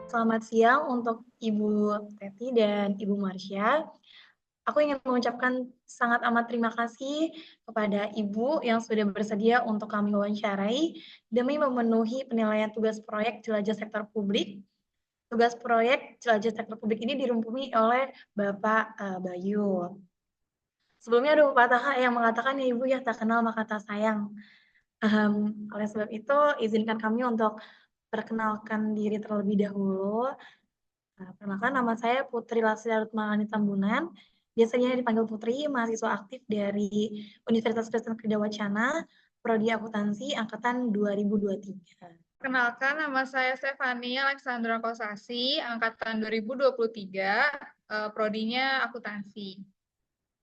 Selamat siang untuk Ibu Teti dan Ibu Marsha. Aku ingin mengucapkan sangat amat terima kasih kepada Ibu yang sudah bersedia untuk kami wawancarai demi memenuhi penilaian tugas proyek Jelajah Sektor Publik. Tugas proyek Jelajah Sektor Publik ini dirumpungi oleh Bapak Bayu. Sebelumnya ada pepatah yang mengatakan, ya Ibu ya, tak kenal maka tak sayang. Oleh sebab itu, izinkan kami untuk perkenalkan diri terlebih dahulu. Perkenalkan, nama saya Putri Lasli Rutmalani Tambunan, biasanya dipanggil Putri, mahasiswa aktif dari Universitas Kristen Krida Wacana, Prodi Akuntansi Angkatan 2023. Perkenalkan, nama saya Stefani Alexandra Kosasi, Angkatan 2023, Prodinya Akuntansi.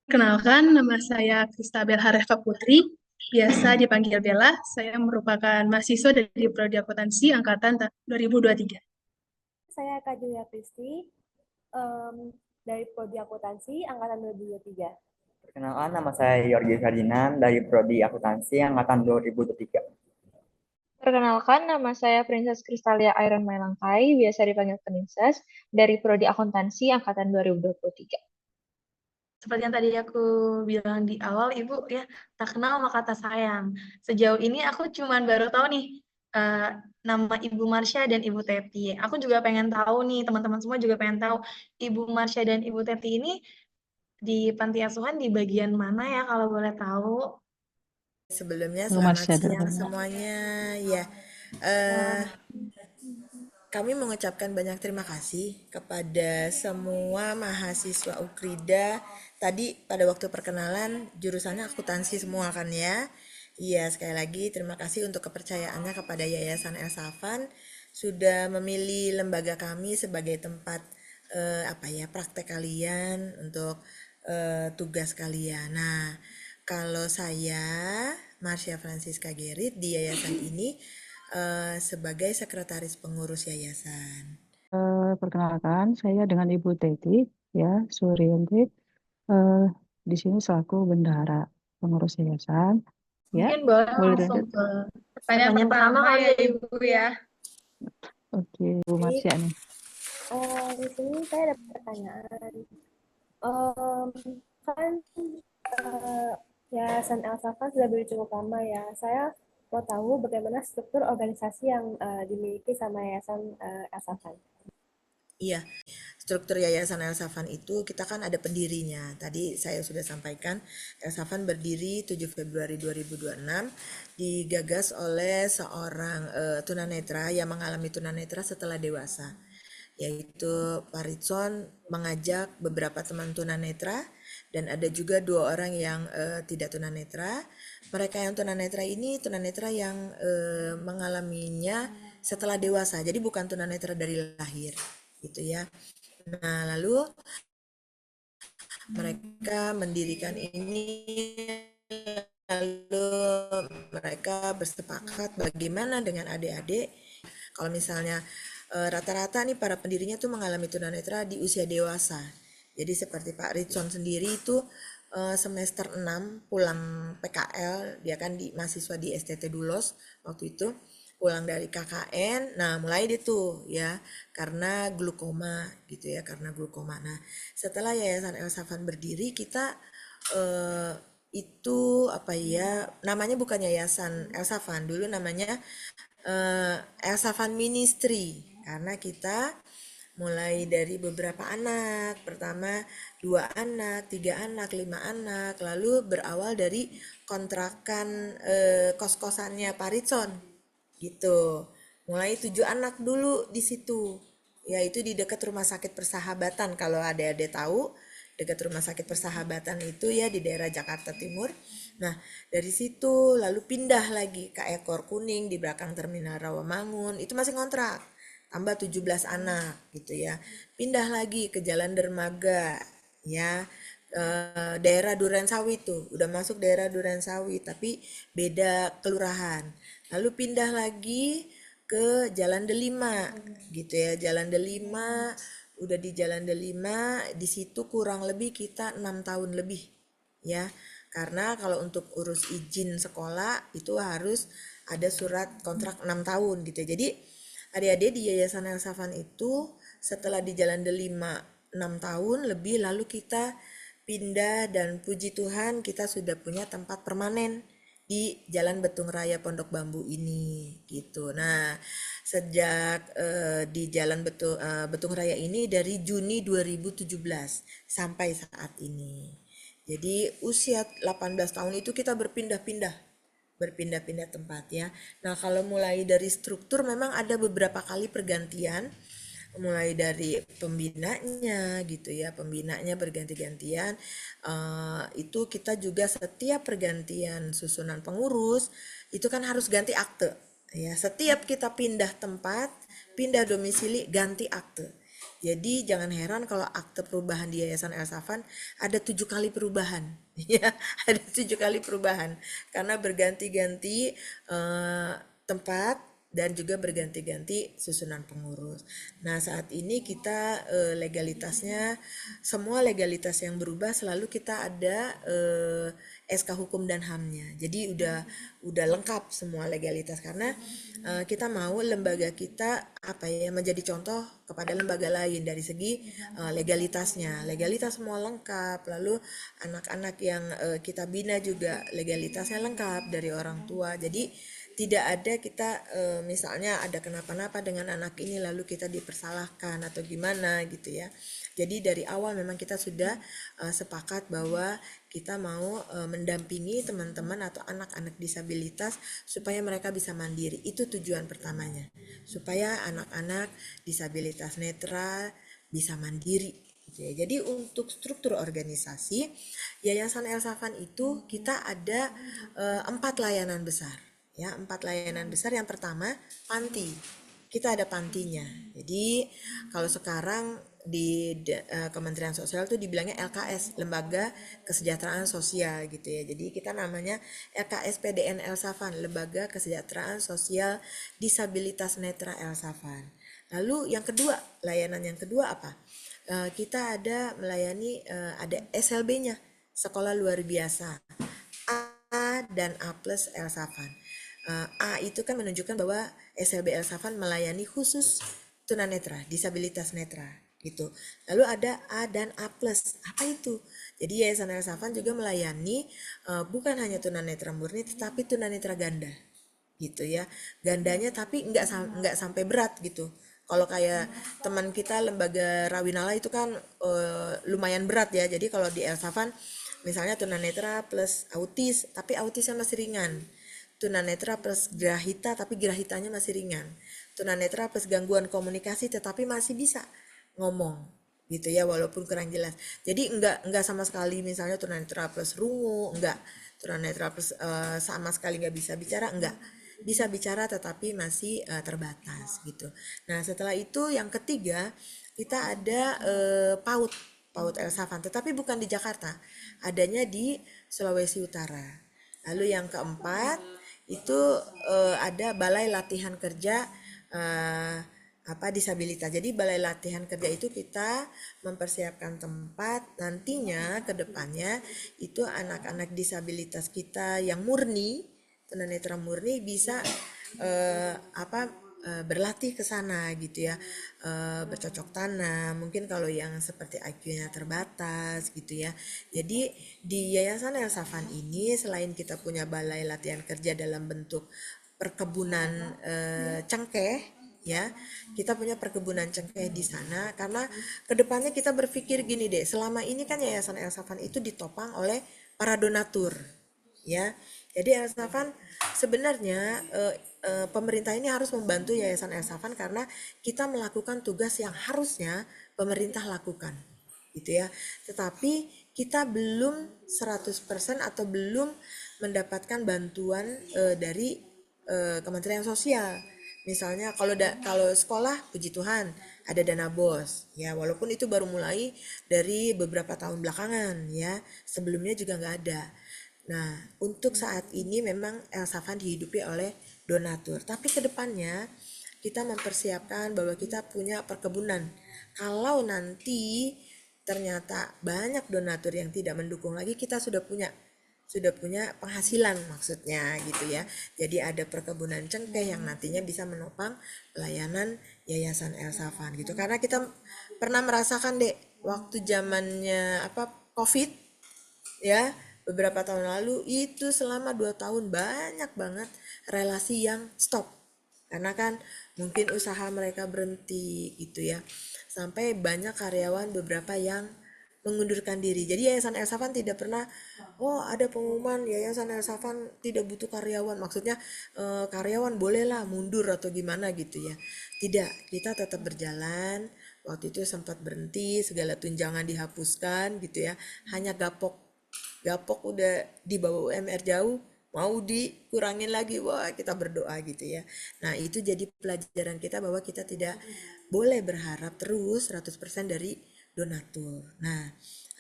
Kenalkan, nama saya Kristabel Harefa Putri, biasa dipanggil Bella. Saya merupakan mahasiswa dari Prodi Akuntansi Angkatan 2023. Saya Kak Julia Pristi, dari Prodi Akuntansi Angkatan 2023. Perkenalkan, nama saya Yorgi Ferdinand dari Prodi Akuntansi Angkatan 2023. Perkenalkan, nama saya Princess Kristalia Iron Mailangkai, biasa dipanggil Princess, dari Prodi Akuntansi Angkatan 2023. Seperti yang tadi aku bilang di awal, Ibu ya, tak kenal maka tak sayang. Sejauh ini aku cuman baru tahu nih nama Ibu Marsha dan Ibu Teti. Aku juga pengen tahu nih, teman-teman semua juga pengen tahu Ibu Marsha dan Ibu Teti ini di panti asuhan di bagian mana ya kalau boleh tahu? Sebelumnya selamat siang semuanya. Ya, kami mengucapkan banyak terima kasih kepada semua mahasiswa Ukrida. Tadi pada waktu perkenalan jurusannya akuntansi semua kan ya. Iya, sekali lagi terima kasih untuk kepercayaannya kepada Yayasan Elsafan sudah memilih lembaga kami sebagai tempat praktek kalian untuk tugas kalian. Nah, kalau saya Marsha Francisca Gerit di yayasan ini sebagai sekretaris pengurus yayasan. Perkenalkan, saya dengan Ibu Teti, ya, Suryanti, di sini selaku bendahara pengurus yayasan. Ya, Mungkin boleh langsung ke pertanyaan pertama kali ya Ibu ya. Oke, Bu Marsha nih. Di sini saya ada pertanyaan. Kan Yayasan Elsafan sudah berdiri cukup lama ya. Saya mau tahu bagaimana struktur organisasi yang dimiliki sama Yayasan Elsafan. Iya, struktur Yayasan Elsafan itu kita kan ada pendirinya. Tadi saya sudah sampaikan, Elsafan berdiri 7 Februari 2026, digagas oleh seorang tunanetra yang mengalami tunanetra setelah dewasa, yaitu Pak Ritson mengajak beberapa teman tunanetra dan ada juga 2 orang yang tidak tunanetra. Mereka yang tunanetra ini tunanetra yang mengalaminya setelah dewasa, jadi bukan tunanetra dari lahir gitu ya. Nah, lalu mereka mendirikan ini, lalu mereka bersepakat bagaimana dengan adik-adik kalau misalnya rata-rata nih para pendirinya tuh mengalami tunanetra di usia dewasa. Jadi seperti Pak Ritson sendiri itu semester 6 pulang PKL, dia kan mahasiswa di STT Dulos waktu itu, pulang dari KKN, nah mulai deh tuh ya, karena glukoma gitu ya, karena glukoma. Nah setelah Yayasan Elsafan berdiri, kita itu namanya bukan Yayasan Elsafan, dulu namanya Elsafan Ministry, karena kita mulai dari beberapa anak, pertama 2 anak, 3 anak, 5 anak, lalu berawal dari kontrakan kos-kosannya Pak Ritson gitu. Mulai 7 anak dulu di situ, yaitu di dekat Rumah Sakit Persahabatan. Kalau adik-adik tahu, dekat Rumah Sakit Persahabatan itu ya di daerah Jakarta Timur. Nah, dari situ lalu pindah lagi ke Ekor Kuning di belakang Terminal Rawamangun, itu masih ngontrak, tambah 17 anak gitu ya. Pindah lagi ke Jalan Dermaga ya, daerah Durensawi tuh, udah masuk daerah Durensawi tapi beda kelurahan. Lalu pindah lagi ke Jalan Delima gitu ya, Jalan Delima, udah di Jalan Delima, di situ kurang lebih kita 6 tahun lebih ya. Karena kalau untuk urus izin sekolah itu harus ada surat kontrak 6 tahun gitu. Jadi adik-adik di Yayasan El Safan itu setelah di Jalan Delima 6 tahun lebih, lalu kita pindah dan puji Tuhan kita sudah punya tempat permanen di Jalan Betung Raya Pondok Bambu ini gitu. Nah, sejak di Jalan Betung Raya ini dari Juni 2017 sampai saat ini. Jadi usia 18 tahun itu kita berpindah-pindah tempat ya. Nah, kalau mulai dari struktur memang ada beberapa kali pergantian, mulai dari pembinanya gitu ya, pembinanya berganti-gantian. Itu kita juga setiap pergantian susunan pengurus itu kan harus ganti akte ya. Setiap kita pindah tempat, pindah domisili, ganti akte. Jadi jangan heran kalau akte perubahan di Yayasan El Safan ada 7 kali perubahan ya, ada 7 kali perubahan karena berganti-ganti tempat dan juga berganti-ganti susunan pengurus. Nah, saat ini kita legalitasnya, semua legalitas yang berubah selalu kita ada SK Hukum dan HAM-nya. Jadi udah lengkap semua legalitas karena kita mau lembaga kita menjadi contoh kepada lembaga lain dari segi legalitasnya. Legalitas semua lengkap. Lalu anak-anak yang kita bina juga legalitasnya lengkap dari orang tua. Jadi tidak ada kita misalnya ada kenapa-napa dengan anak ini lalu kita dipersalahkan atau gimana gitu ya. Jadi dari awal memang kita sudah sepakat bahwa kita mau mendampingi teman-teman atau anak-anak disabilitas supaya mereka bisa mandiri. Itu tujuan pertamanya. Supaya anak-anak disabilitas netra bisa mandiri. Jadi untuk struktur organisasi Yayasan El Safan itu kita ada 4 layanan besar. Ya, 4 layanan besar. Yang pertama, panti. Kita ada pantinya. Jadi kalau sekarang di Kementerian Sosial itu dibilangnya LKS, Lembaga Kesejahteraan Sosial gitu ya. Jadi kita namanya LKS PDN El Safan, Lembaga Kesejahteraan Sosial Disabilitas Netra El Safan. Lalu yang kedua, layanan yang kedua apa? Kita ada melayani ada SLB-nya, Sekolah Luar Biasa A dan A+ El Safan. A itu kan menunjukkan bahwa SLB El Safan melayani khusus tunanetra, disabilitas netra gitu. Lalu ada A dan A+. Apa itu? Jadi Yayasan El Safan juga melayani bukan hanya tunanetra murni tetapi tunanetra ganda. Gitu ya. Gandanya tapi enggak sampai berat gitu. Kalau kayak teman kita lembaga Rawinala itu kan lumayan berat ya. Jadi kalau di El Safan misalnya tunanetra plus autis, tapi autisnya masih ringan. Tunanetra plus grahita tapi grahitanya masih ringan. Tunanetra plus gangguan komunikasi tetapi masih bisa ngomong gitu ya walaupun kurang jelas. Jadi enggak sama sekali misalnya tunanetra plus rungu, enggak. Tunanetra plus sama sekali enggak bisa bicara, enggak. Bisa bicara tetapi masih terbatas gitu. Nah, setelah itu yang ketiga kita ada PAUD El Safan tetapi bukan di Jakarta. Adanya di Sulawesi Utara. Lalu yang keempat itu ada Balai Latihan Kerja disabilitas. Jadi Balai Latihan Kerja itu kita mempersiapkan tempat nantinya ke depannya itu anak-anak disabilitas kita yang murni, tunanetra murni bisa berlatih ke sana gitu ya, bercocok tanam. Mungkin kalau yang seperti IQ-nya terbatas gitu ya. Jadi di Yayasan El Safan ini selain kita punya balai latihan kerja dalam bentuk perkebunan cengkeh ya, kita punya perkebunan cengkeh di sana karena kedepannya kita berpikir gini deh, selama ini kan Yayasan El Safan itu ditopang oleh para donatur ya. Jadi El Safan sebenarnya pemerintah ini harus membantu Yayasan El Safan karena kita melakukan tugas yang harusnya pemerintah lakukan gitu ya. Tetapi kita belum 100% atau belum mendapatkan bantuan dari Kementerian Sosial. Misalnya kalau sekolah puji Tuhan ada dana BOS ya, walaupun itu baru mulai dari beberapa tahun belakangan ya. Sebelumnya juga nggak ada. Nah, untuk saat ini memang El Safan dihidupi oleh donatur. Tapi kedepannya kita mempersiapkan bahwa kita punya perkebunan. Kalau nanti ternyata banyak donatur yang tidak mendukung lagi, kita sudah punya sudah punya penghasilan maksudnya gitu ya. Jadi ada perkebunan cengkeh yang nantinya bisa menopang pelayanan Yayasan El Safan gitu. Karena kita pernah merasakan deh waktu zamannya COVID ya, beberapa tahun lalu itu selama 2 tahun banyak banget relasi yang stop karena kan mungkin usaha mereka berhenti gitu ya, sampai banyak karyawan beberapa yang mengundurkan diri. Jadi Yayasan El Safan tidak pernah, oh ada pengumuman Yayasan El Safan tidak butuh karyawan, maksudnya karyawan bolehlah mundur atau gimana gitu ya. Tidak, kita tetap berjalan. Waktu itu sempat berhenti, segala tunjangan dihapuskan gitu ya, hanya gapok. Gapok udah di bawah UMR jauh, mau dikurangin lagi, wah kita berdoa gitu ya. Nah itu jadi pelajaran kita bahwa kita tidak boleh berharap terus 100% dari donatur. Nah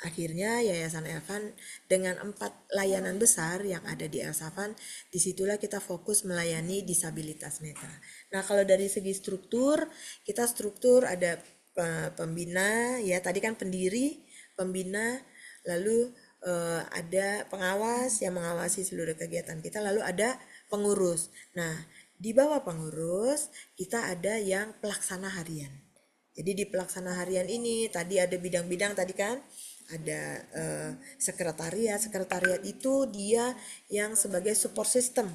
akhirnya Yayasan Elvan dengan 4 layanan besar yang ada di El Safan, disitulah kita fokus melayani disabilitas netra. Nah kalau dari segi struktur, kita struktur ada pembina ya, tadi kan pendiri, pembina, lalu ada pengawas yang mengawasi seluruh kegiatan kita, lalu ada pengurus. Nah, di bawah pengurus kita ada yang pelaksana harian. Jadi di pelaksana harian ini tadi ada bidang-bidang tadi kan, ada sekretariat. Sekretariat itu dia yang sebagai support system.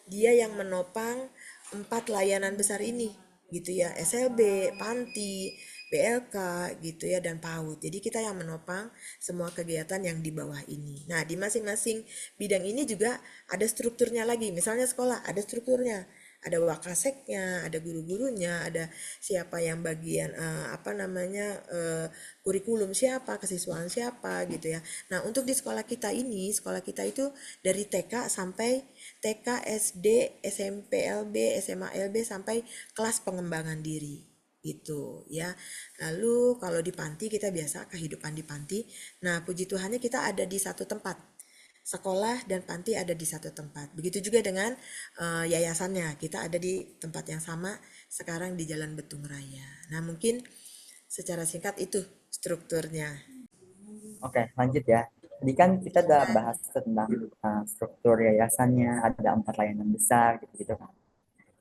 Dia yang menopang 4 layanan besar ini gitu ya, SLB, Panti, BLK gitu ya, dan PAUD. Jadi kita yang menopang semua kegiatan yang di bawah ini. Nah, di masing-masing bidang ini juga ada strukturnya lagi. Misalnya sekolah ada strukturnya, ada wakaseknya, ada guru-gurunya, ada siapa yang bagian kurikulum siapa, kesiswaan siapa gitu ya. Nah, untuk di sekolah kita ini, sekolah kita itu dari TK sampai TK, SD, SMP LB, SMA LB sampai kelas pengembangan diri gitu ya. Lalu kalau di panti kita biasa kehidupan di panti. Nah, puji Tuhannya kita ada di satu tempat. Sekolah dan panti ada di satu tempat. Begitu juga dengan yayasannya. Kita ada di tempat yang sama sekarang di Jalan Betung Raya. Nah, mungkin secara singkat itu strukturnya. Oke, lanjut ya. Tadi kan kita udah bahas tentang struktur yayasannya, ada 4 layanan besar gitu-gitu kan.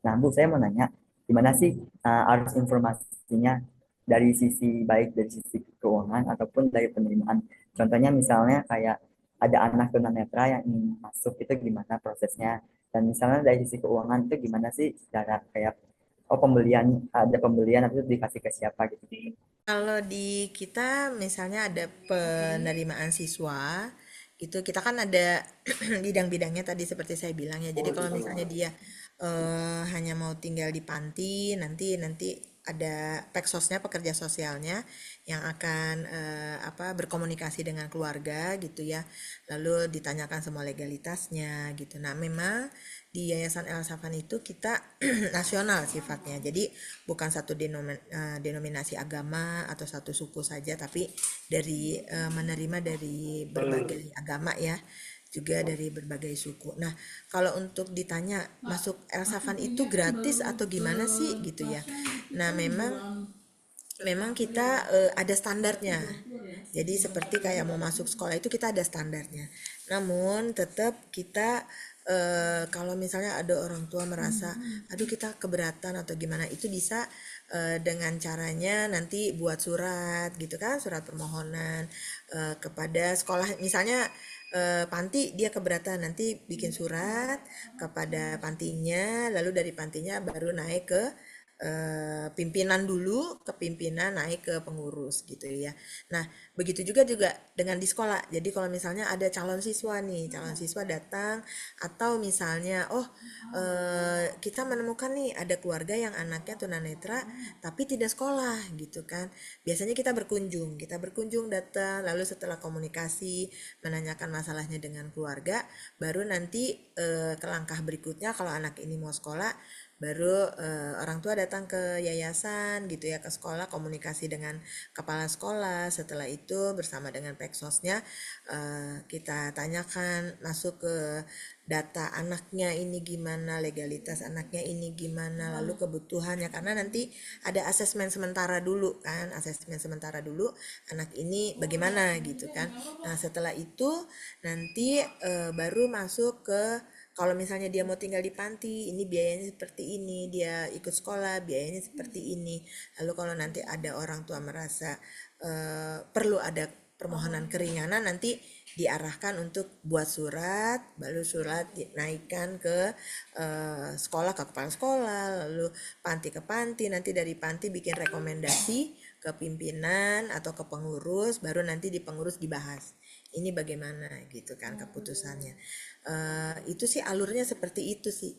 Nah, Bu, saya mau nanya, gimana sih arus informasinya dari sisi baik dari sisi keuangan ataupun dari penerimaan? Contohnya misalnya kayak ada anak tunanetra yang ingin masuk, itu gimana prosesnya? Dan misalnya dari sisi keuangan itu gimana sih secara kayak ada pembelian atau dikasih ke siapa gitu? Kalau di kita misalnya ada penerimaan siswa gitu, kita kan ada bidang-bidangnya tadi seperti saya bilang ya. Jadi kalau misalnya dia hanya mau tinggal di panti, nanti ada peksosnya, pekerja sosialnya yang akan berkomunikasi dengan keluarga gitu ya. Lalu ditanyakan semua legalitasnya gitu. Nah, memang di Yayasan El Safan itu kita nasional sifatnya. Jadi bukan satu denominasi agama atau satu suku saja, tapi dari menerima dari berbagai agama ya, juga dari berbagai suku. Nah, kalau untuk ditanya masuk El Safan itu gratis atau gimana sih gitu ya. Nah, memang kita ada standarnya. Jadi seperti kayak mau masuk sekolah itu kita ada standarnya. Namun tetap kita kalau misalnya ada orang tua merasa aduh kita keberatan atau gimana, itu bisa dengan caranya nanti buat surat gitu kan, surat permohonan kepada sekolah. Misalnya panti dia keberatan, nanti bikin surat kepada pantinya, lalu dari pantinya baru naik ke pimpinan dulu, ke pimpinan naik ke pengurus gitu ya. Nah, begitu juga dengan di sekolah. Jadi kalau misalnya ada calon siswa nih, calon siswa datang, atau misalnya kita menemukan nih ada keluarga yang anaknya tunanetra tapi tidak sekolah gitu kan. Biasanya kita berkunjung datang, lalu setelah komunikasi menanyakan masalahnya dengan keluarga, baru nanti ke langkah berikutnya kalau anak ini mau sekolah, baru orang tua datang ke yayasan gitu ya, ke sekolah, komunikasi dengan kepala sekolah. Setelah itu bersama dengan peksosnya kita tanyakan masuk ke data anaknya ini gimana, legalitas anaknya ini gimana, lalu kebutuhannya, karena nanti ada asesmen sementara dulu kan, asesmen sementara dulu anak ini bagaimana gitu kan. Nah setelah itu nanti baru masuk ke, kalau misalnya dia mau tinggal di panti, ini biayanya seperti ini, dia ikut sekolah, biayanya seperti ini. Lalu kalau nanti ada orang tua merasa perlu ada permohonan keringanan, nanti diarahkan untuk buat surat, baru surat dinaikkan ke sekolah, ke kepala sekolah, lalu panti ke panti, nanti dari panti bikin rekomendasi ke pimpinan atau ke pengurus, baru nanti di pengurus dibahas. Ini bagaimana gitu kan keputusannya. Itu sih alurnya seperti itu sih.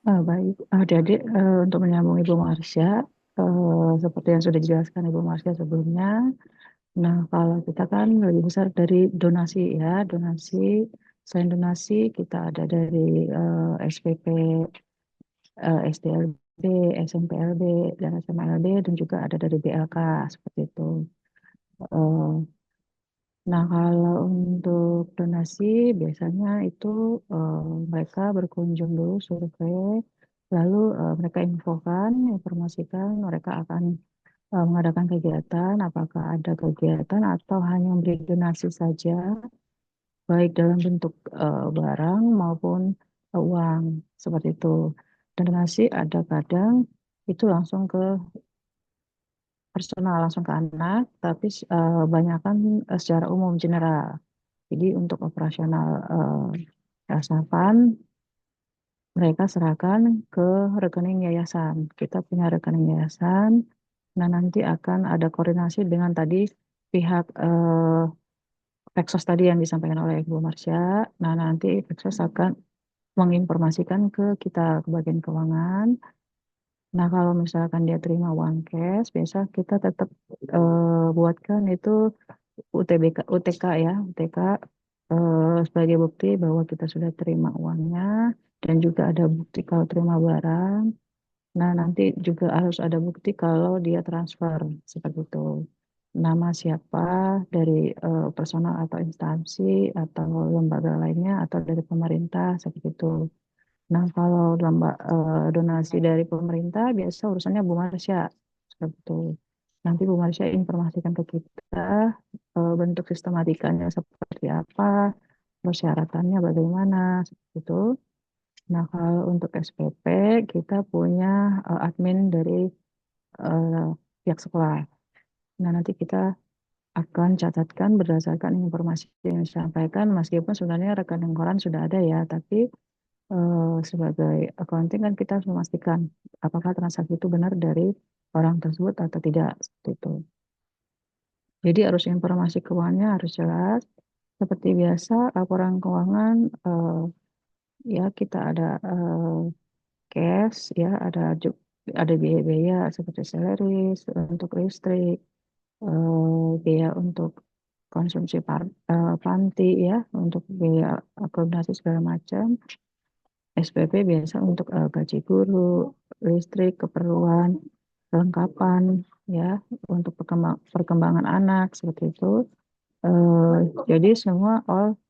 Baik, adik-adik, untuk menyambung Ibu Marsha, seperti yang sudah dijelaskan Ibu Marsha sebelumnya. Nah, kalau kita kan lebih besar dari donasi ya, donasi. Selain donasi, kita ada dari SPP, SDLB, SMPLB, dan SMLB, dan juga ada dari BLK, seperti itu. Nah, kalau untuk donasi, biasanya itu mereka berkunjung dulu, survei, lalu mereka infokan, informasikan, mereka akan mengadakan kegiatan, apakah ada kegiatan atau hanya memberi donasi saja, baik dalam bentuk barang maupun uang, seperti itu. Dan donasi ada kadang itu langsung ke personal, langsung ke anak, tapi banyakkan secara umum, general. Jadi untuk operasional yayasan, mereka serahkan ke rekening yayasan. Kita punya rekening yayasan. Nah, nanti akan ada koordinasi dengan tadi pihak Peksos tadi yang disampaikan oleh Ibu Marsha. Nah, nanti Peksos akan menginformasikan ke kita, ke bagian keuangan. Nah, kalau misalkan dia terima uang cash, biasa kita tetap buatkan itu UTK ya, UTK sebagai bukti bahwa kita sudah terima uangnya, dan juga ada bukti kalau terima barang. Nah, nanti juga harus ada bukti kalau dia transfer, seperti itu. Nama siapa dari personal atau instansi atau lembaga lainnya atau dari pemerintah, seperti itu. Nah, kalau donasi dari pemerintah, biasa urusannya Bu Marsha, seperti itu. Nanti Bu Marsha informasikan ke kita bentuk sistematikanya seperti apa, persyaratannya bagaimana, seperti itu. Nah, kalau untuk SPP, kita punya admin dari pihak sekolah. Nah, nanti kita akan catatkan berdasarkan informasi yang disampaikan, meskipun sebenarnya rekening koran sudah ada ya, tapi sebagai accounting kan kita harus memastikan apakah transaksi itu benar dari orang tersebut atau tidak, seperti itu. Jadi harus informasi keuangannya harus jelas. Seperti biasa, laporan keuangan ya kita ada cash ya, ada biaya-biaya seperti salaris untuk listrik, biaya untuk konsumsi panti ya, untuk biaya akomodasi segala macam. SPP biasa untuk gaji guru, listrik, keperluan, kelengkapan ya, untuk perkembangan anak, seperti itu. Jadi semua all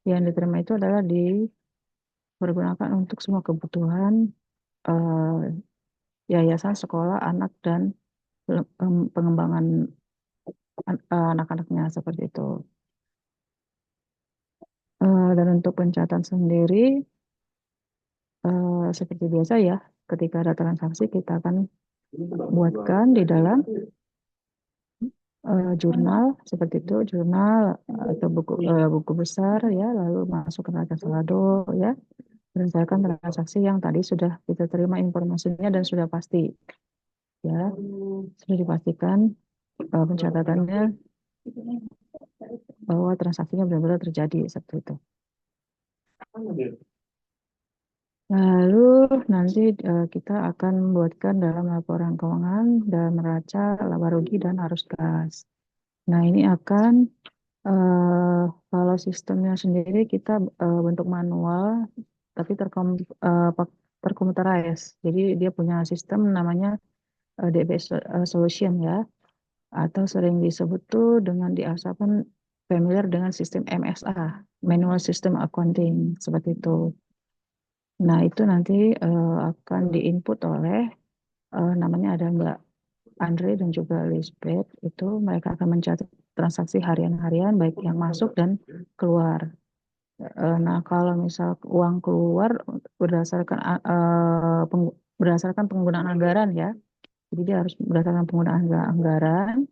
yang diterima itu adalah dipergunakan untuk semua kebutuhan yayasan, sekolah, anak, dan pengembangan anak-anaknya, seperti itu. Dan untuk pencatatan sendiri, seperti biasa ya, ketika ada transaksi kita akan buatkan di dalam jurnal, seperti itu, jurnal atau buku besar ya, lalu masuk ke neraca saldo ya, berdasarkan transaksi yang tadi sudah kita terima informasinya dan sudah pasti ya, sudah dipastikan pencatatannya bahwa transaksinya benar-benar terjadi, seperti itu. Lalu nanti kita akan membuatkan dalam laporan keuangan dan neraca, laba rugi, dan arus kas. Nah, ini akan kalau sistemnya sendiri kita bentuk manual, tapi terkomputerized. Jadi dia punya sistem namanya DBS solution ya, atau sering disebut tuh dengan di Asapan familiar dengan sistem MSA, Manual System Accounting, seperti itu. Nah, itu nanti akan diinput oleh namanya ada Mbak Andre dan juga Lisbeth. Itu mereka akan mencatat transaksi harian-harian baik yang masuk dan keluar. Nah, kalau misal uang keluar berdasarkan berdasarkan penggunaan anggaran ya. Jadi dia harus berdasarkan penggunaan anggaran.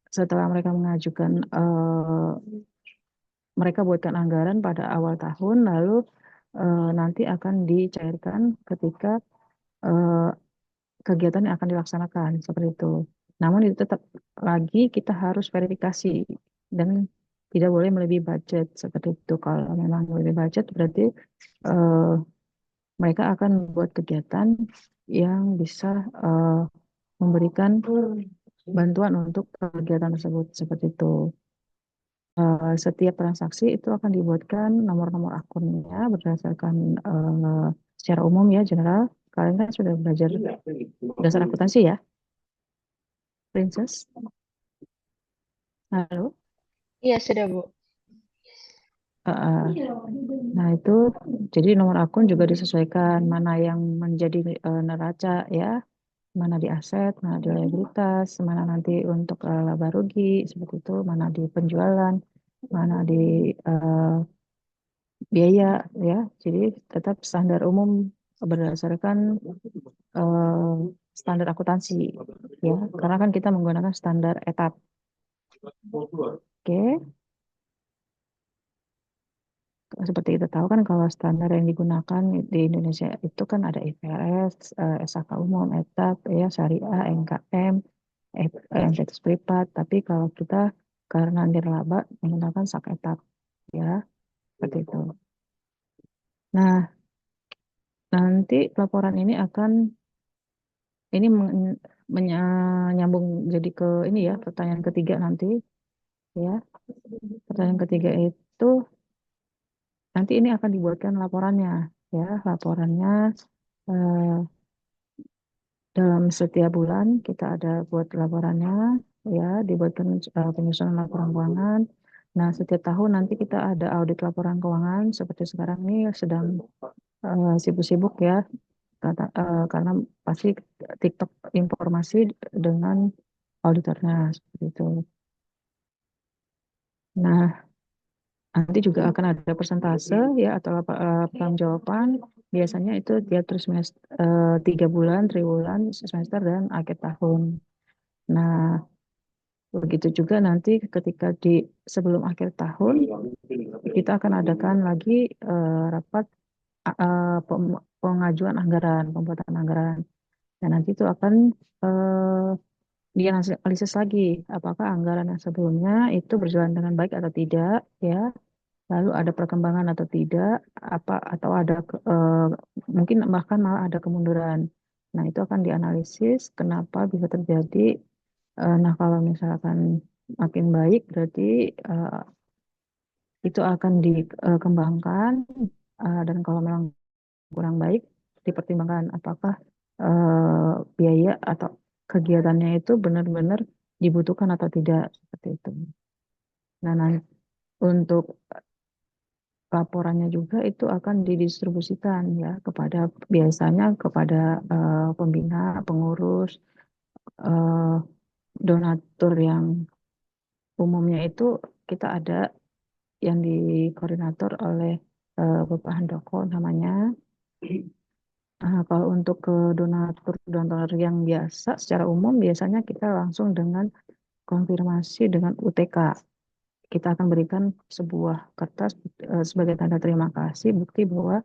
Setelah mereka mengajukan mereka buatkan anggaran pada awal tahun, lalu nanti akan dicairkan ketika kegiatan yang akan dilaksanakan seperti itu. Namun itu tetap lagi kita harus verifikasi dan tidak boleh melebihi budget seperti itu. Kalau memang melebihi budget berarti mereka akan buat kegiatan yang bisa memberikan bantuan untuk kegiatan tersebut seperti itu. Setiap transaksi itu akan dibuatkan nomor-nomor akunnya berdasarkan secara umum ya general. Kalian kan sudah belajar dasar akuntansi ya, Princess? Halo? Iya, sudah, Bu. Nah itu jadi nomor akun juga disesuaikan mana yang menjadi neraca ya, mana di aset, mana di liabilitas, mana nanti untuk laba rugi seperti itu, mana di penjualan, mana di biaya ya. Jadi tetap standar umum berdasarkan standar akuntansi ya, karena kan kita menggunakan standar etap. Oke. Seperti kita tahu kan kalau standar yang digunakan di Indonesia itu kan ada IFRS, SHK umum, etap, ya syariah, NKM, entitas privat. Tapi kalau kita karena nirlaba menggunakan sak etap, ya seperti itu. Nah, nanti laporan ini akan menyambung jadi ke ini ya pertanyaan ketiga nanti, ya. Pertanyaan ketiga itu nanti ini akan dibuatkan laporannya, ya laporannya. Dalam setiap bulan kita ada buat laporannya, ya dibuatkan penyusunan laporan keuangan. Nah, setiap tahun nanti kita ada audit laporan keuangan seperti sekarang ini sedang sibuk-sibuk ya, karena pasti TikTok informasi dengan auditornya seperti itu. Nah, nanti juga akan ada persentase ya atau pertanggungjawaban. Biasanya itu tiap semester 3 bulan, triwulan, semester dan akhir tahun. Nah, begitu juga nanti ketika sebelum akhir tahun kita akan adakan lagi rapat pengajuan anggaran, pembuatan anggaran. Dan nanti itu akan dianalisis lagi apakah anggaran yang sebelumnya itu berjalan dengan baik atau tidak, ya. Lalu ada perkembangan atau tidak, atau ada mungkin bahkan malah ada kemunduran. Nah, itu akan dianalisis kenapa bisa terjadi. Nah, kalau misalkan makin baik berarti itu akan dikembangkan, dan kalau memang kurang baik dipertimbangkan apakah biaya atau kegiatannya itu benar-benar dibutuhkan atau tidak seperti itu. Nah, nanti untuk laporannya juga itu akan didistribusikan ya biasanya kepada pembina, pengurus, donatur yang umumnya itu kita ada yang dikoordinator oleh Bapak Handoko namanya. Kalau untuk ke donatur yang biasa secara umum biasanya kita langsung dengan konfirmasi dengan UTK. Kita akan berikan sebuah kertas sebagai tanda terima kasih, bukti bahwa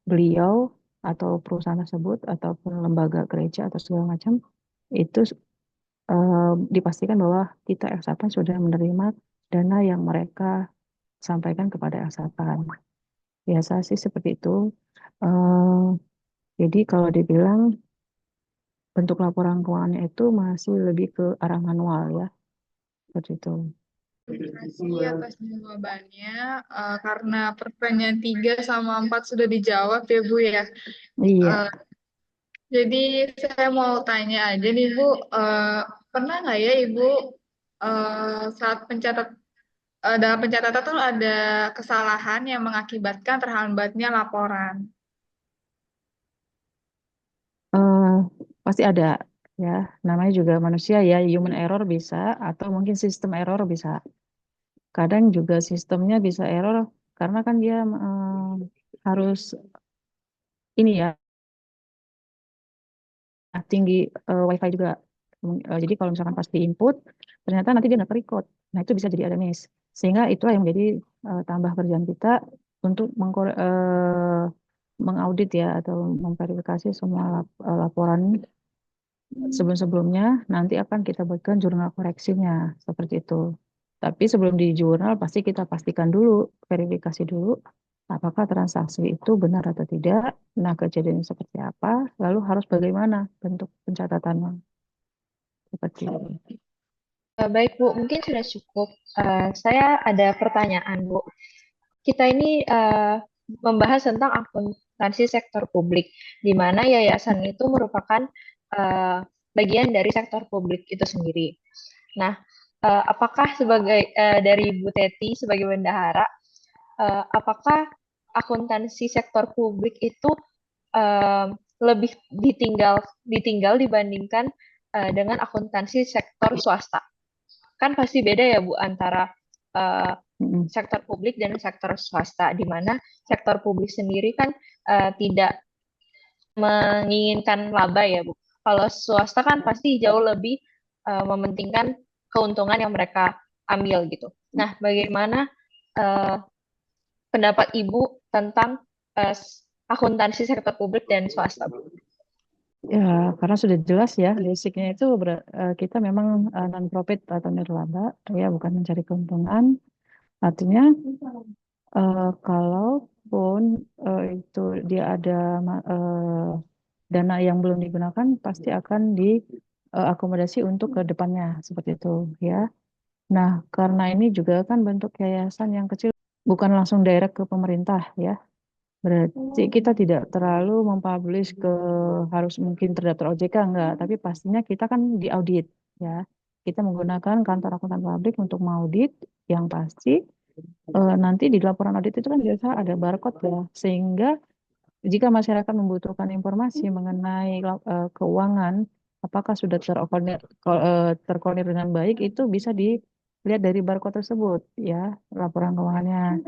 beliau atau perusahaan tersebut ataupun lembaga gereja atau segala macam itu dipastikan bahwa kita Elsapan sudah menerima dana yang mereka sampaikan kepada Elsapan. Biasa sih seperti itu. Jadi kalau dibilang bentuk laporan keuangannya itu masih lebih ke arah manual ya, seperti itu. Terima kasih atas jawabannya. Karena pertanyaan 3 sama 4 sudah dijawab ya Bu ya. Iya. Eh, jadi saya mau tanya aja nih Bu, pernah nggak ya Ibu saat dalam pencatatan tuh ada kesalahan yang mengakibatkan terhambatnya laporan? Eh, pasti ada ya, namanya juga manusia ya, human error bisa atau mungkin sistem error bisa. Kadang juga sistemnya bisa error karena kan dia harus ini ya tinggi wifi juga. Jadi kalau misalkan pas di input ternyata nanti dia nggak ke-record. Nah itu bisa jadi ada miss. Sehingga itulah yang menjadi tambah kerjaan kita untuk mengaudit ya atau memverifikasi semua laporan sebelum-sebelumnya. Nanti akan kita buatkan jurnal koreksinya seperti itu. Tapi sebelum di jurnal pasti kita pastikan dulu, verifikasi dulu apakah transaksi itu benar atau tidak. Nah, kejadiannya seperti apa, lalu harus bagaimana bentuk pencatatannya. Seperti itu. Baik Bu, mungkin sudah cukup. Saya ada pertanyaan Bu. Kita ini membahas tentang akuntansi sektor publik, di mana yayasan itu merupakan bagian dari sektor publik itu sendiri. Nah, apakah dari Bu Teti sebagai bendahara, apakah akuntansi sektor publik itu lebih ditinggal dibandingkan dengan akuntansi sektor swasta? Kan pasti beda ya Bu antara sektor publik dan sektor swasta, di mana sektor publik sendiri kan tidak menginginkan laba ya Bu. Kalau swasta kan pasti jauh lebih mementingkan keuntungan yang mereka ambil gitu. Nah, bagaimana pendapat Ibu tentang akuntansi sektor publik dan swasta, Bu? Ya, karena sudah jelas ya, basicnya itu kita memang non-profit atau nirlaba, ya bukan mencari keuntungan. Artinya kalaupun itu dia ada dana yang belum digunakan, pasti akan diakomodasi untuk ke depannya seperti itu ya. Nah, karena ini juga kan bentuk yayasan yang kecil, bukan langsung direct ke pemerintah ya. Berarti kita tidak terlalu mempublish ke harus mungkin terdaftar OJK enggak, tapi pastinya kita kan diaudit ya. Kita menggunakan kantor akuntan publik untuk mengaudit yang pasti nanti di laporan audit itu kan biasa ada barcode ya, sehingga jika masyarakat membutuhkan informasi mengenai keuangan, apakah sudah terkoordinir dengan baik, itu bisa dilihat dari barcode tersebut ya, laporan keuangannya.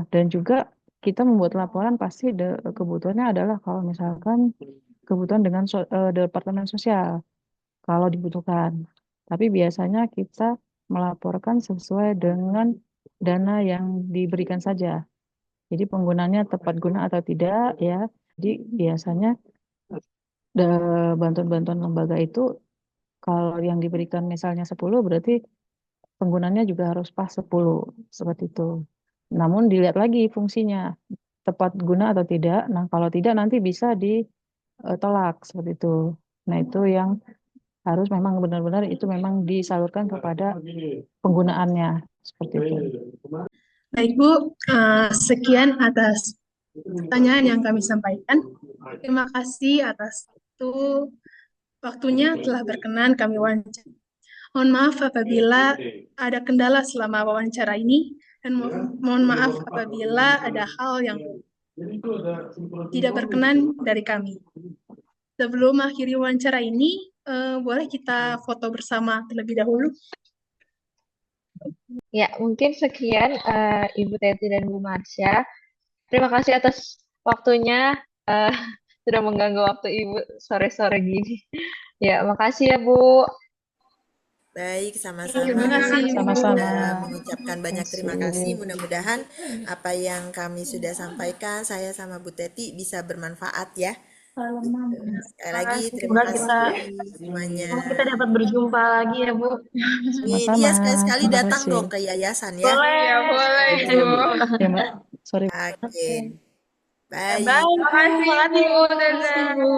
Dan juga kita membuat laporan pasti kebutuhannya adalah kalau misalkan kebutuhan dengan Departemen Sosial kalau dibutuhkan. Tapi biasanya kita melaporkan sesuai dengan dana yang diberikan saja. Jadi penggunanya tepat guna atau tidak ya. Jadi biasanya bantuan-bantuan lembaga itu kalau yang diberikan misalnya 10 berarti penggunanya juga harus pas 10 seperti itu. Namun dilihat lagi fungsinya tepat guna atau tidak. Nah, kalau tidak nanti bisa ditolak seperti itu. Nah, itu yang harus memang benar-benar itu memang disalurkan kepada penggunaannya seperti itu. Baik Bu, sekian atas pertanyaan yang kami sampaikan. Terima kasih atas waktunya telah berkenan kami wawancara. Mohon maaf apabila ada kendala selama wawancara ini, dan mohon maaf apabila ada hal yang tidak berkenan dari kami. Sebelum mengakhiri wawancara ini, boleh kita foto bersama terlebih dahulu? Ya, mungkin sekian Ibu Teti dan Bu Marsha. Terima kasih atas waktunya, sudah mengganggu waktu Ibu sore-sore gini. Ya, makasih ya Bu. Baik, sama-sama. Terima kasih, Bu. Sama-sama. Mengucapkan banyak terima kasih. Mudah-mudahan apa yang kami sudah sampaikan, saya sama Bu Teti bisa bermanfaat ya. Sekali lagi terima kasih semuanya. Semoga kita dapat berjumpa lagi ya Bu. Sama-sama. Iya, sekali-sekali Terima datang kasih. dong ke yayasan ya. Boleh. Ya, boleh Bu. Ya, Mbak. Sorry. Oke. Baik. Bye. Terima kasih Bu. Terima kasih Bu.